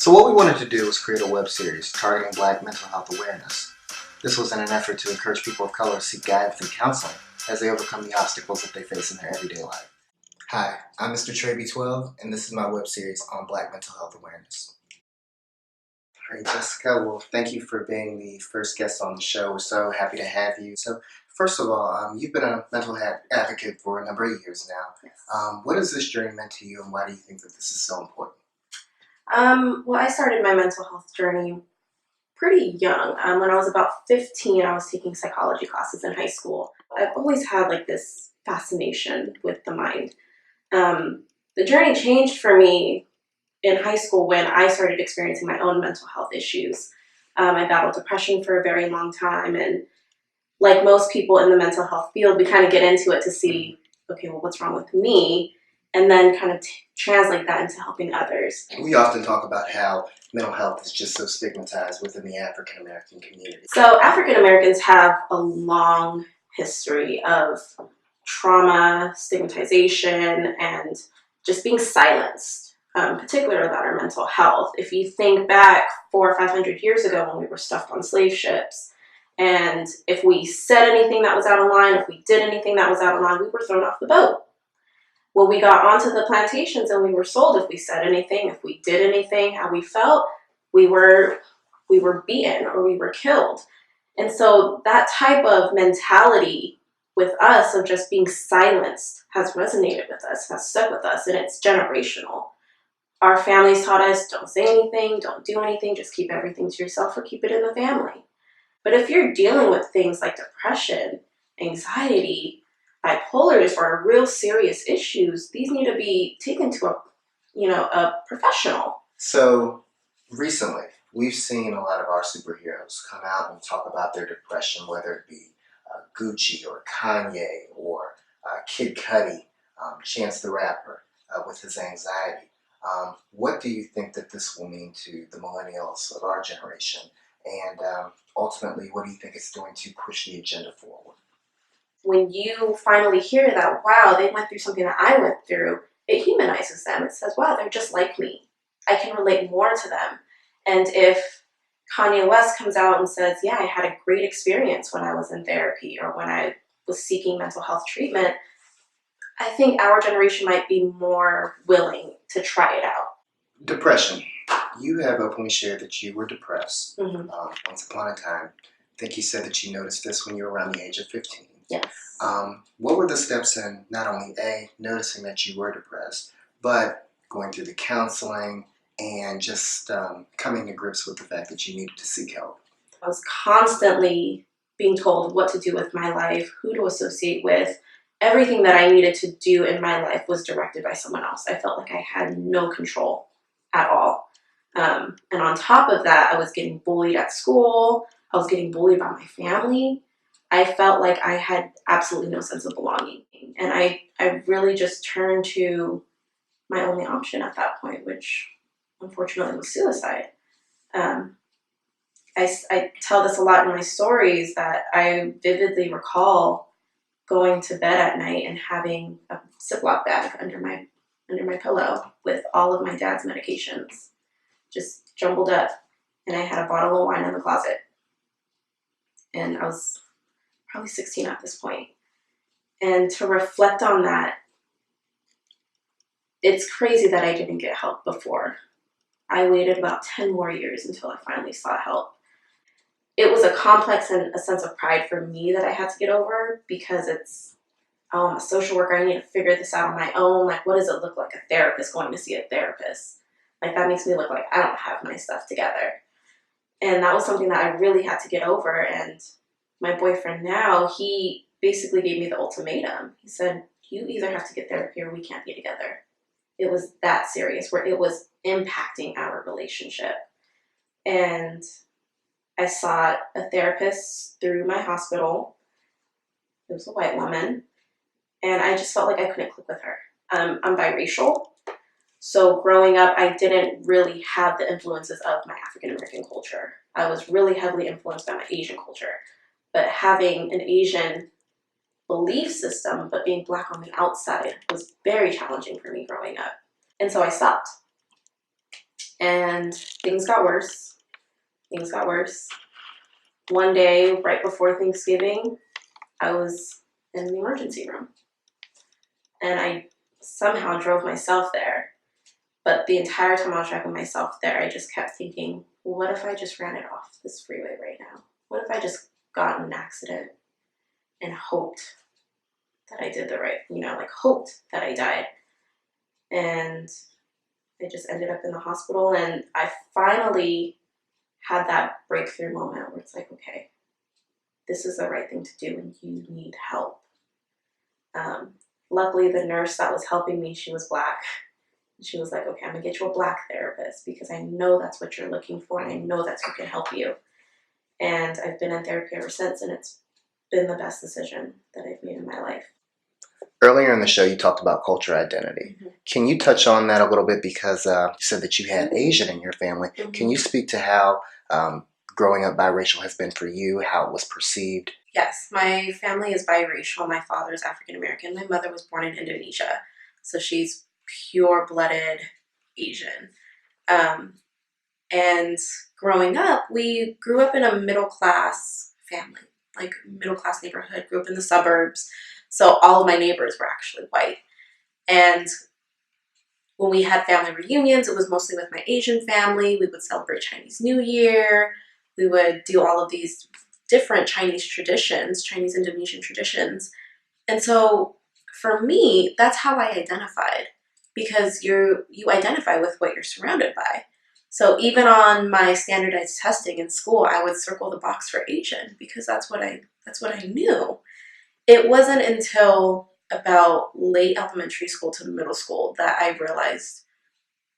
So what we wanted to do was create a web series targeting Black mental health awareness. This was in an effort to encourage people of color to seek guidance and counseling as they overcome the obstacles that they face in their everyday life. Hi, I'm Mr. Trey B12, and this is my web series on Black mental health awareness. All right, Jessica, well, thank you for being the first guest on the show. We're so happy to have you. So, first of all, you've been a mental health advocate for a number of years now. Yes. What has this journey meant to you, and why do you think that this is so important? Well, I started my mental health journey pretty young. When I was about 15, I was taking psychology classes in high school. I've always had like this fascination with the mind. The journey changed for me in high school when I started experiencing my own mental health issues. I battled depression for a very long time, and like most people in the mental health field, we kind of get into it to see, okay, well, what's wrong with me? And then kind of translate that into helping others. We often talk about how mental health is just so stigmatized within the African American community. So African Americans have a long history of trauma, stigmatization, and just being silenced, particularly about our mental health. If you think back 400 or 500 years ago when we were stuffed on slave ships, and if we said anything that was out of line, if we did anything that was out of line, we were thrown off the boat. When we got onto the plantations and we were sold, if we said anything, if we did anything, how we felt, we were beaten or we were killed. And so that type of mentality with us of just being silenced has resonated with us, has stuck with us, and it's generational. Our families taught us, don't say anything, don't do anything, just keep everything to yourself or keep it in the family. But if you're dealing with things like depression, anxiety, bipolar disorder, real serious issues, these need to be taken to a professional. So recently, we've seen a lot of our superheroes come out and talk about their depression, whether it be Gucci or Kanye or Kid Cudi, Chance the Rapper, with his anxiety. What do you think that this will mean to the millennials of our generation? And ultimately, what do you think it's doing to push the agenda forward? When you finally hear that, wow, they went through something that I went through, it humanizes them. It says, wow, they're just like me. I can relate more to them. And if Kanye West comes out and says, yeah, I had a great experience when I was in therapy or when I was seeking mental health treatment, I think our generation might be more willing to try it out. Depression. You have openly shared that you were depressed once upon a time. I think you said that you noticed this when you were around the age of 15. Yes. What were the steps in not only noticing that you were depressed, but going through the counseling and just coming to grips with the fact that you needed to seek help? I was constantly being told what to do with my life, who to associate with. Everything that I needed to do in my life was directed by someone else. I felt like I had no control at all. And on top of that, I was getting bullied at school. I was getting bullied by my family. I felt like I had absolutely no sense of belonging. And I really just turned to my only option at that point, which unfortunately was suicide. I tell this a lot in my stories that I vividly recall going to bed at night and having a Ziploc bag under my pillow with all of my dad's medications just jumbled up. And I had a bottle of wine in the closet. And I was probably 16 at this point. And to reflect on that, it's crazy that I didn't get help before. I waited about 10 more years until I finally sought help. It was a complex and a sense of pride for me that I had to get over because I'm a social worker. I need to figure this out on my own. Like, what does it look like a therapist going to see a therapist? Like, that makes me look like I don't have my stuff together. And that was something that I really had to get over. And my boyfriend now, he basically gave me the ultimatum. He said, you either have to get therapy or we can't be together. It was that serious, where it was impacting our relationship. And I sought a therapist through my hospital. It was a white woman. And I just felt like I couldn't click with her. I'm biracial. So growing up, I didn't really have the influences of my African American culture. I was really heavily influenced by my Asian culture. But having an Asian belief system, but being Black on the outside was very challenging for me growing up. And so I stopped. And things got worse. Things got worse. One day, right before Thanksgiving, I was in the emergency room. And I somehow drove myself there. But the entire time I was driving myself there, I just kept thinking, well, what if I just ran it off this freeway right now? What if I just got in an accident and hoped that I did the right, like hoped that I died? And I just ended up in the hospital, and I finally had that breakthrough moment where it's like, okay, this is the right thing to do and you need help. Luckily, the nurse that was helping me, she was Black. She was like, okay, I'm gonna get you a Black therapist because I know that's what you're looking for and I know that's who can help you. And I've been in therapy ever since, and it's been the best decision that I've made in my life. Earlier in the show, you talked about cultural identity. Mm-hmm. Can you touch on that a little bit? Because you said that you had Asian in your family. Mm-hmm. Can you speak to how growing up biracial has been for you, how it was perceived? Yes, my family is biracial. My father is African American. My mother was born in Indonesia, so she's pure-blooded Asian. And growing up, we grew up in a middle-class family, like middle-class neighborhood, grew up in the suburbs. So all of my neighbors were actually white. And when we had family reunions, it was mostly with my Asian family. We would celebrate Chinese New Year. We would do all of these different Chinese traditions, Chinese Indonesian traditions. And so for me, that's how I identified, because you identify with what you're surrounded by. So even on my standardized testing in school, I would circle the box for Asian because that's what I knew. It wasn't until about late elementary school to middle school that I realized,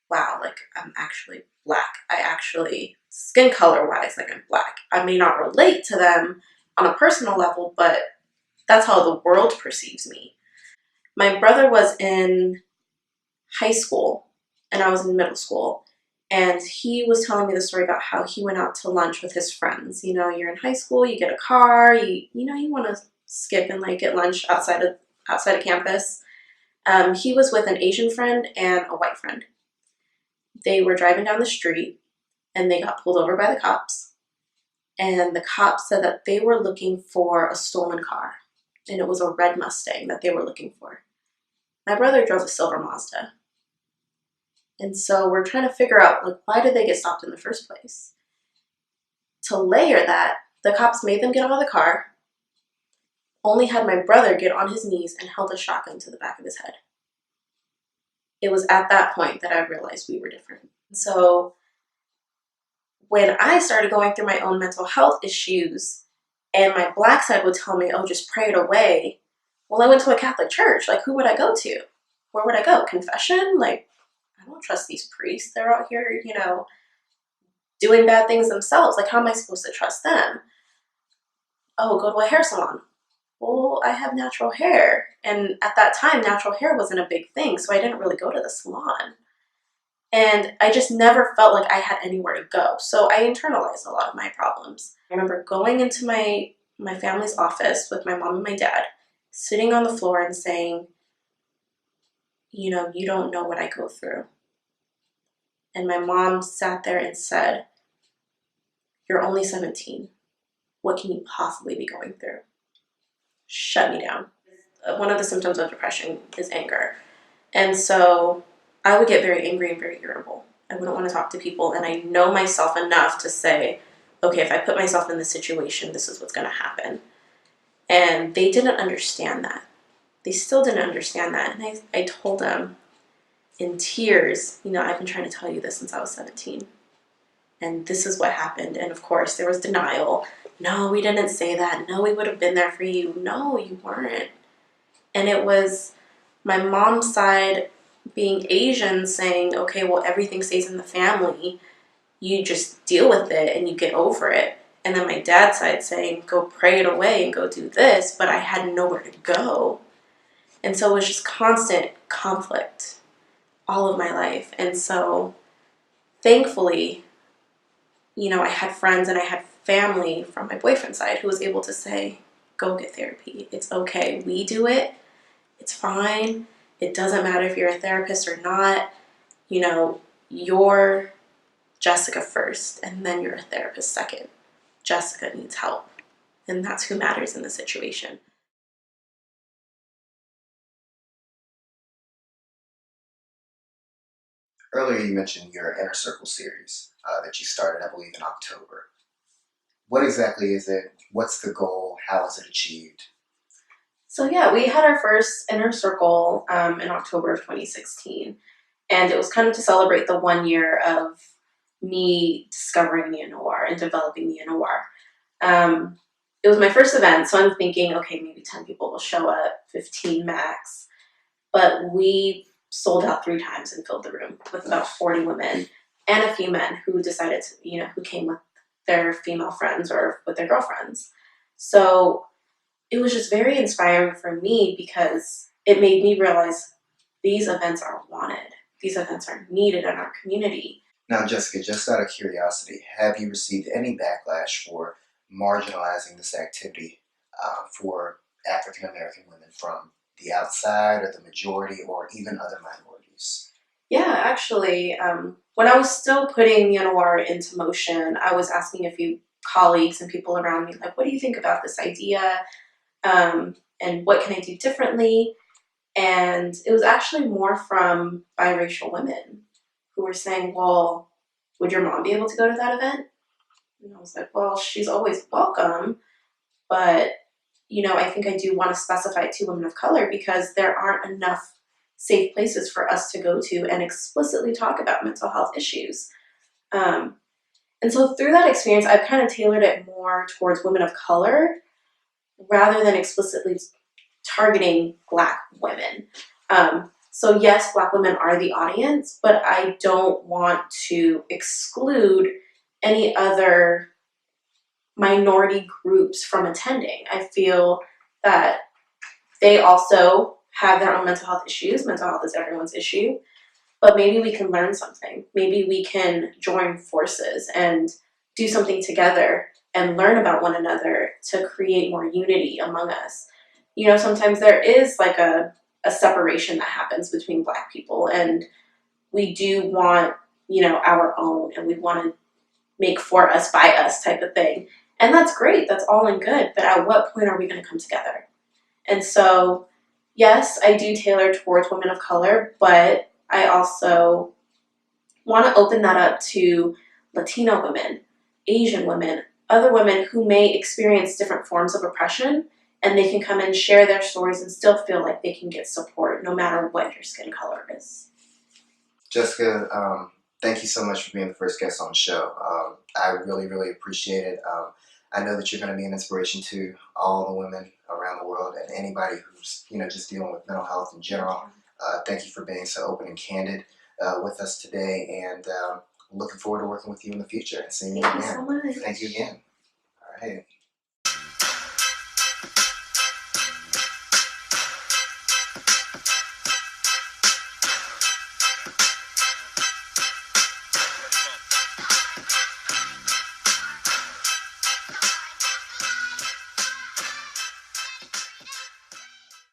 wow, like I'm actually Black. I actually, skin color wise, like I'm Black. I may not relate to them on a personal level, but that's how the world perceives me. My brother was in high school and I was in middle school. And he was telling me the story about how he went out to lunch with his friends. You know, you're in high school, you get a car, you want to skip and like get lunch outside of campus. He was with an Asian friend and a white friend. They were driving down the street and they got pulled over by the cops. And the cops said that they were looking for a stolen car. And it was a red Mustang that they were looking for. My brother drove a silver Mazda. And so we're trying to figure out, like, why did they get stopped in the first place? To layer that, the cops made them get out of the car, only had my brother get on his knees and held a shotgun to the back of his head. It was at that point that I realized we were different. So when I started going through my own mental health issues and my Black side would tell me, oh, just pray it away. Well, I went to a Catholic church. Like, who would I go to? Where would I go? Confession? Like, I don't trust these priests. They're out here, doing bad things themselves. Like, how am I supposed to trust them? Oh, go to a hair salon. Well, I have natural hair. And at that time, natural hair wasn't a big thing, so I didn't really go to the salon. And I just never felt like I had anywhere to go. So I internalized a lot of my problems. I remember going into my family's office with my mom and my dad, sitting on the floor and saying, you don't know what I go through. And my mom sat there and said, you're only 17. What can you possibly be going through? Shut me down. One of the symptoms of depression is anger. And so I would get very angry and very irritable. I wouldn't want to talk to people. And I know myself enough to say, okay, if I put myself in this situation, this is what's going to happen. And they didn't understand that. They still didn't understand that. And I told them in tears, I've been trying to tell you this since I was 17. And this is what happened. And of course, there was denial. No, we didn't say that. No, we would have been there for you. No, you weren't. And it was my mom's side, being Asian, saying, okay, well, everything stays in the family. You just deal with it and you get over it. And then my dad's side saying, go pray it away and go do this. But I had nowhere to go. And so it was just constant conflict all of my life. And so thankfully, I had friends and I had family from my boyfriend's side who was able to say, go get therapy. It's okay. We do it. It's fine. It doesn't matter if you're a therapist or not. Your Jessica first, and then you're a therapist second. Jessica needs help, and that's who matters in the situation. Earlier, you mentioned your Inner Circle series that you started, I believe, in October. What exactly is it? What's the goal? How is it achieved? So yeah, we had our first Inner Circle in October of 2016, and it was kind of to celebrate the 1 year of me discovering the NOR and developing the NOR. It was my first event, so I'm thinking, okay, maybe 10 people will show up, 15 max. But we sold out 3 times and filled the room with about 40 women and a few men who decided to, who came with their female friends or with their girlfriends. So it was just very inspiring for me because it made me realize these events are wanted. These events are needed in our community. Now, Jessica, just out of curiosity, have you received any backlash for marginalizing this activity for African American women from the outside or the majority or even other minorities? Yeah, actually, when I was still putting the NOR into motion, I was asking a few colleagues and people around me, like, what do you think about this idea? And what can I do differently? And it was actually more from biracial women who were saying, well, would your mom be able to go to that event? And I was like, well, she's always welcome, but I think I do want to specify it to women of color because there aren't enough safe places for us to go to and explicitly talk about mental health issues. And so through that experience, I've kind of tailored it more towards women of color rather than explicitly targeting Black women. So yes, Black women are the audience, but I don't want to exclude any other minority groups from attending. I feel that they also have their own mental health issues. Mental health is everyone's issue. But maybe we can learn something. Maybe we can join forces and do something together and learn about one another to create more unity among us. Sometimes there is like a separation that happens between Black people, and we do want, our own, and we want to make for us, by us type of thing. And that's great. That's all and good. But at what point are we going to come together? And so, yes, I do tailor towards women of color, but I also want to open that up to Latino women, Asian women, other women who may experience different forms of oppression, and they can come and share their stories and still feel like they can get support no matter what your skin color is. Jessica, thank you so much for being the first guest on the show. I really, really appreciate it. I know that you're going to be an inspiration to all the women around the world and anybody who's just dealing with mental health in general. Thank you for being so open and candid with us today, and looking forward to working with you in the future and seeing you Thank again. you so much. Thank you again. All right.